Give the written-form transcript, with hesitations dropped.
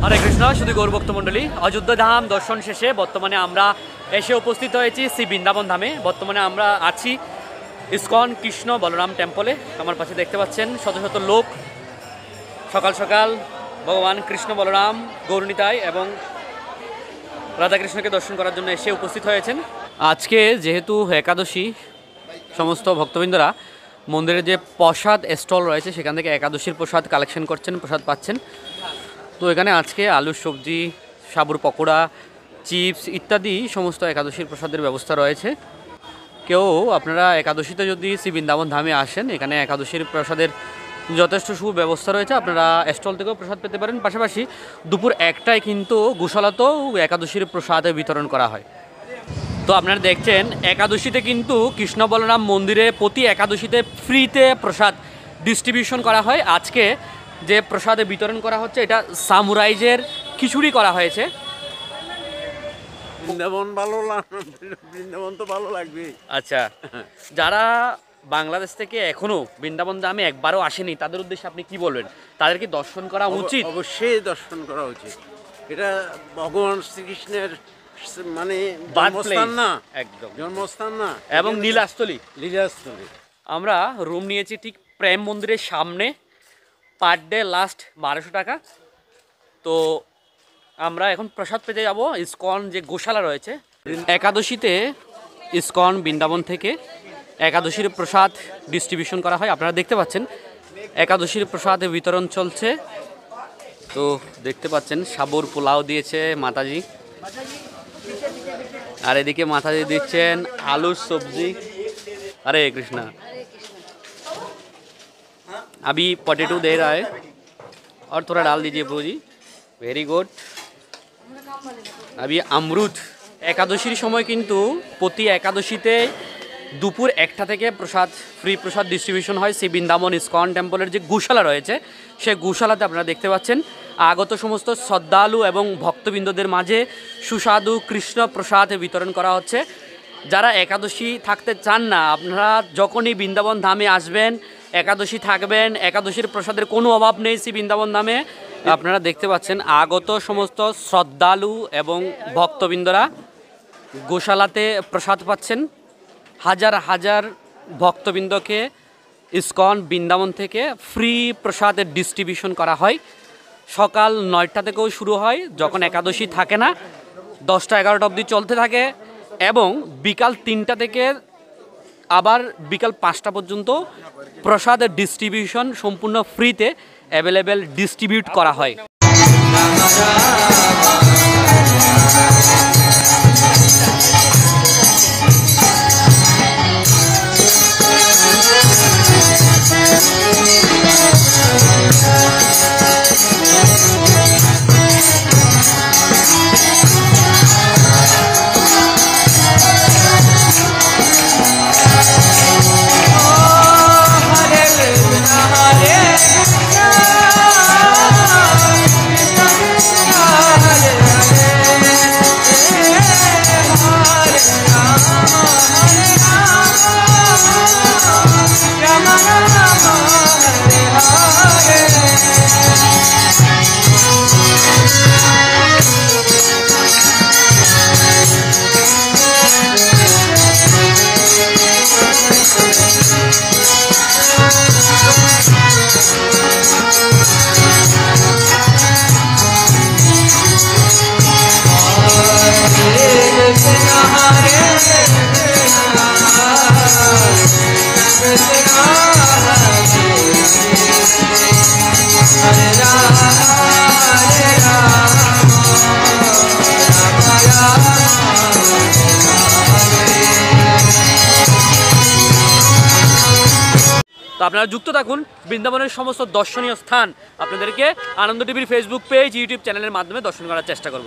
হরে কৃষ্ণ শুধু গৌরভক্ত মণ্ডলী, অযোধ্যা ধাম দর্শন শেষে বর্তমানে আমরা এসে উপস্থিত হয়েছি শ্রী বৃন্দাবন ধামে। বর্তমানে আমরা আছি ইসকন কৃষ্ণ বলরাম টেম্পলে। আমার পাশে দেখতে পাচ্ছেন শত শত লোক সকাল সকাল ভগবান কৃষ্ণ বলরাম গৌরনীতায় এবং রাধাকৃষ্ণকে দর্শন করার জন্য এসে উপস্থিত হয়েছেন। আজকে যেহেতু একাদশী, সমস্ত ভক্তবৃন্দরা মন্দিরে যে প্রসাদ স্টল রয়েছে সেখান থেকে একাদশীর প্রসাদ কালেকশন করছেন, প্রসাদ পাচ্ছেন। তো এখানে আজকে আলুর সবজি, সাবুর পকোড়া, চিপস ইত্যাদি সমস্ত একাদশীর প্রসাদের ব্যবস্থা রয়েছে। কেউ আপনারা একাদশীতে যদি শ্রী বৃন্দাবন ধামে আসেন, এখানে একাদশীর প্রসাদের যথেষ্ট সুব্যবস্থা রয়েছে, আপনারা স্টল থেকেও প্রসাদ পেতে পারেন। পাশাপাশি দুপুর 1টায় কিন্তু গোশালাতেও একাদশীর প্রসাদ বিতরণ করা হয়। তো আপনারা দেখছেন একাদশীতে কিন্তু কৃষ্ণ বলরাম মন্দিরে প্রতি একাদশীতে ফ্রিতে প্রসাদ ডিস্ট্রিবিউশন করা হয়। আজকে যে প্রসাদে বিতরণ করা হচ্ছে এটা সামুরাইজের খিচুড়ি করা হয়েছে। বৃন্দাবন ভালো বৃন্দাবন তো ভালো লাগবে। আচ্ছা, যারা বাংলাদেশ থেকে এখনো বৃন্দাবন ধামে একবারও আসেনি তাদের উদ্দেশ্যে আপনি কি বলবেন? তাদের কি দর্শন করা উচিত? অবশ্যই দর্শন করা উচিত। এটা ভগবান শ্রীকৃষ্ণের মানে জন্মস্থান না, একদম জন্মস্থান না, এবং লীলাস্থলী। আমরা রুম নিয়েছি ঠিক প্রেম মন্দিরের সামনে, পার ডে লাস্ট 1200 টাকা। তো আমরা এখন প্রসাদ পেতে যাব ইসকন যে গোশালা রয়েছে। একাদশীতে ইসকন বৃন্দাবন থেকে একাদশীর প্রসাদ ডিস্ট্রিবিউশন করা হয়। আপনারা দেখতে পাচ্ছেন একাদশীর প্রসাদ বিতরণ চলছে। তো দেখতে পাচ্ছেন সাবুর পোলাও দিয়েছে মাতাজি, আর এদিকে মাতাজি দিচ্ছেন আলুর সবজি। हरे कृष्णा। अभी पोटैटो दे रहा है और थोड़ा डाल दीजिए प्रभु जी। Very good. अभी अमृत। एकादशीर समय किन्तु प्रति एकादशीते দুপুর 1টা থেকে প্রসাদ ফ্রি প্রসাদ ডিস্ট্রিবিউশন হয় শ্রী বৃন্দাবন ইসকন টেম্পলের যে গোশালা রয়েছে সেই গোশালাতে। আপনারা দেখতে পাচ্ছেন আগত সমস্ত শ্রদ্ধালু এবং ভক্তবৃন্দদের মাঝে সুস্বাদু কৃষ্ণ প্রসাদ বিতরণ করা হচ্ছে। যারা একাদশী থাকতে চান না, আপনারা যখনই বৃন্দাবন ধামে আসবেন একাদশী থাকবেন, একাদশীর প্রসাদের কোনো অভাব নেই শ্রী বৃন্দাবন ধামে। আপনারা দেখতে পাচ্ছেন আগত সমস্ত শ্রদ্ধালু এবং ভক্তবৃন্দরা গোশালাতে প্রসাদ পাচ্ছেন। হাজার হাজার ভক্তবৃন্দকে ইসকন বৃন্দাবন থেকে ফ্রি প্রসাদের ডিস্ট্রিবিউশন করা হয়। সকাল 9টা থেকেও শুরু হয়, যখন একাদশী থাকে না 10টা 11টা অবধি চলতে থাকে, এবং বিকাল 3টা থেকে আবার বিকাল 5টা পর্যন্ত প্রসাদের ডিস্ট্রিবিউশন সম্পূর্ণ ফ্রিতে অ্যাভেলেবেল ডিস্ট্রিবিউট করা হয়। তো আপনারা যুক্ত থাকুন বৃন্দাবনের সমস্ত দর্শনীয় স্থান আপনাদেরকে আনন্দ টিভির ফেসবুক পেজ, ইউটিউব চ্যানেলের মাধ্যমে দর্শন করার চেষ্টা করব।